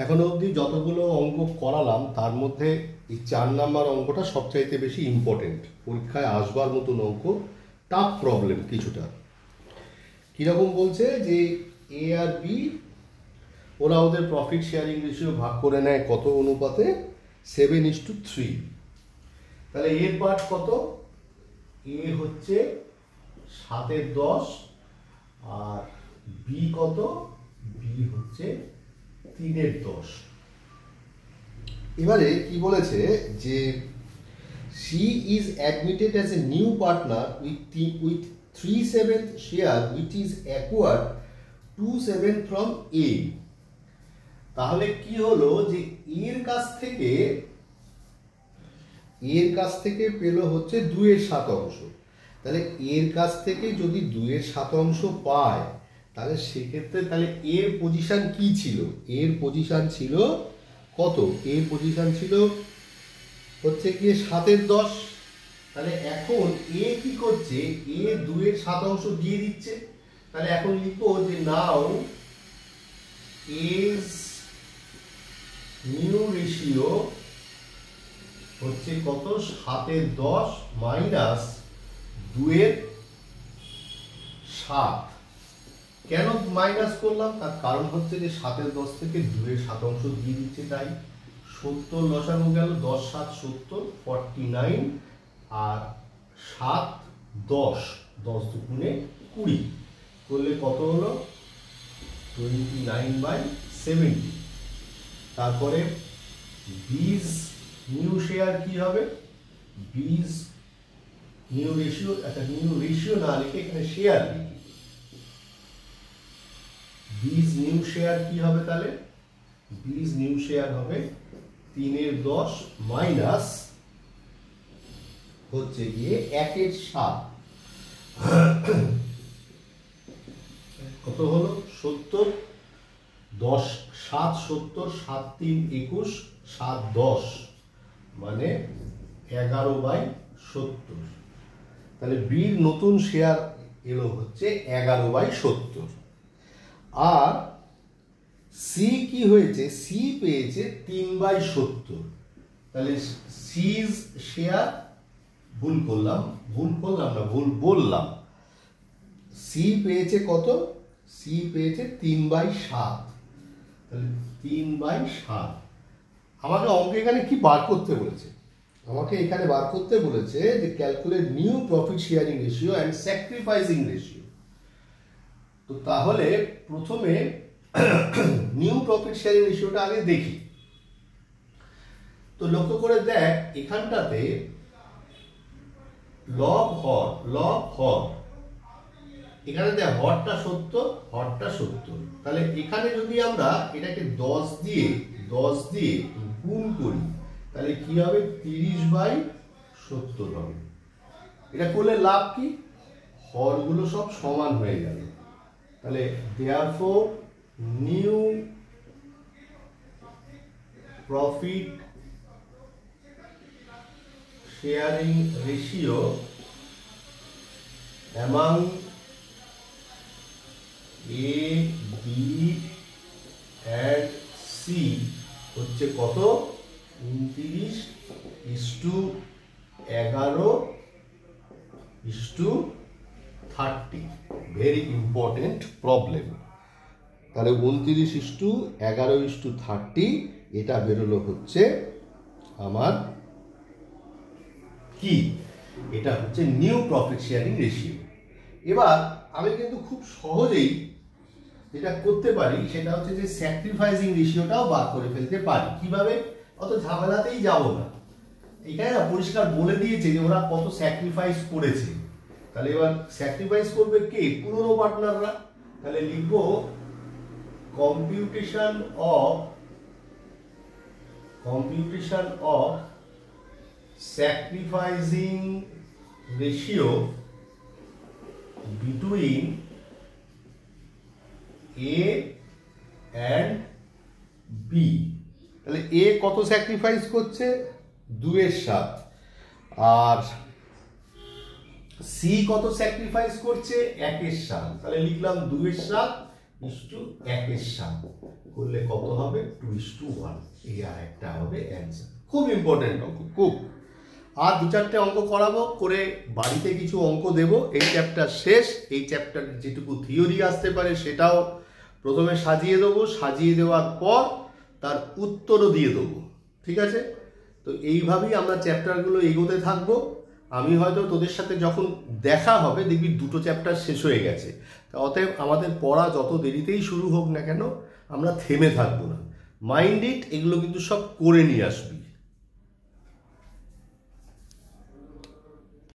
এখনো অবধি যতগুলো অঙ্ক করালাম তার মধ্যে এই 4 নাম্বার অঙ্কটা সবচাইতে বেশি ইম্পর্টেন্ট, পরীক্ষায় আসবার মতন অঙ্ক, টাফ প্রবলেম কিছুটা। কীরকম বলছে যে এ আর বি ওরা ওদের প্রফিট শেয়ারিং রেশিও ভাগ করে নেয় কত অনুপাতে? 7:3। তাহলে এর পার্ট কত? এ হচ্ছে 7/10 আর বি কত? বি হচ্ছে 3/10। এবারে কি বলেছে যে she is admitted as a new partner with 3/7 share which is acquired 2/7 from A। তাহলে কি হলো যে এর কাছ থেকে পেল হচ্ছে 2/7। তাহলে এর কাছ থেকে যদি 2/7 পায় তাহলে সেক্ষেত্রে তাহলে এর পজিশন কি ছিল? এর পজিশন ছিল কত? এর পজিশন ছিল হচ্ছে গিয়ে 7/10। তাহলে এখন এ কি করছে? এ 2/7 দিয়ে দিচ্ছে। তাহলে এখন লিখবো যে নাও এজ নিউ রেশিও হচ্ছে কত? 7/10 মাইনাস 2/7। কেন মাইনাস করলাম? তার কারণ হচ্ছে যে 7/10 থেকে 2/7 দিয়ে দিচ্ছে, তাই 70 লসাগু গেল, 10 7 70, 49 আর 7 10, 10 দুগুণে 20 করলে কত হলো? 29/70। তারপরে বিজ নিউ শেয়ার কি হবে? বিজ নিউ রেশিও, একটা নিউ রেশিও না লিখে এখানে শেয়ার লিখি। বিজ নিউ শেয়ার কি হবে তাহলে? বিজ নিউ শেয়ার হবে 3/10 মাইনাস হচ্ছে গিয়ে 1/7। কত হলো? 70, 10 7 70, 7 3 21, 7 10 মানে 11/70। তাহলে বির নতুন শেয়ার এলো হচ্ছে 11/70। আর সি কি হয়েছে? সি পেয়েছে 3/70। তাহলে সিজ শেয়ার, ভুল বললাম, সি পেয়েছে কত? সি পেয়েছে 3/7। তাহলে 3/7। আমাকে অঙ্কে এখানে কি বার করতে বলেছে? আমাকে এখানে বার করতে বলেছে যে calculate new profit sharing ratio and sacrificing ratio. তো তাহলে প্রথমে নিউ প্রফিট শেয়ারিং রেশিওটা আগে দেখি। তো লক্ষ্য করে দেখ এখানটাতে লব হর, এখানে দেখ হরটা 70, হরটা 70। তাহলে এখানে যদি আমরা এটাকে 10 দিয়ে গুণ করি তাহলে কি হবে? 30/70 হবে। এটা করলে লাভ কি? হরগুলো সব সমান হয়ে গেল। তাহলে therefore new profit sharing ratio among A, B and C হচ্ছে কত? 29:11:30। Very important problem. তাহলে 29:11:30 এটা বেরোলো হচ্ছে আমার কি? এটা হচ্ছে নিউ প্রফিট শেয়ারিং রেশিও। এবার আমি কিন্তু খুব সহজেই যেটা করতে পারি সেটা হচ্ছে যে স্যাক্রিফাইসিং রেশিওটাও বার করে ফেলতে পারি। কিভাবে? অত ঝামেলাতেই যাব না। এখানে না পরিষ্কার বলে দিয়েছে যে ওরা কত স্যাক্রিফাইস করেছে। তাহলে এবার স্যাক্রিফাইস করবে কে? পুরনো পার্টনাররা। তাহলে লিখবো computation of sacrificing ratio between A and B। তাহলে এ কত স্যাক্রিফাইস করছে? 2/7। আর সি কত স্যাক্রিফাইস করছে? 1/7। তাহলে লিখলাম 2/7 1:1 করলে কত হবে 2:1, এই আর একটা হবে অ্যান্সার। খুব ইম্পর্টেন্ট অঙ্ক, খুব। আর 2-4টে অঙ্ক করাবো, করে বাড়িতে কিছু অঙ্ক দেব। এই চ্যাপ্টার শেষ। এই চ্যাপ্টার যেটুকু থিওরি আসতে পারে সেটাও প্রথমে সাজিয়ে দেবো, সাজিয়ে দেওয়ার পর তার উত্তরও দিয়ে দেবো, ঠিক আছে? তো এইভাবেই আমরা চ্যাপ্টারগুলো এগোতে থাকবো। আমি হয়তো তোদের সাথে যখন দেখা হবে দেখবি 2টো চ্যাপ্টার শেষ হয়ে গেছে। তা অতএব আমাদের পড়া যত দেরিতেই শুরু হোক না কেন, আমরা থেমে থাকবো না। মাইন্ড ইট, এগুলো কিন্তু সব করে নিয়ে আসবে।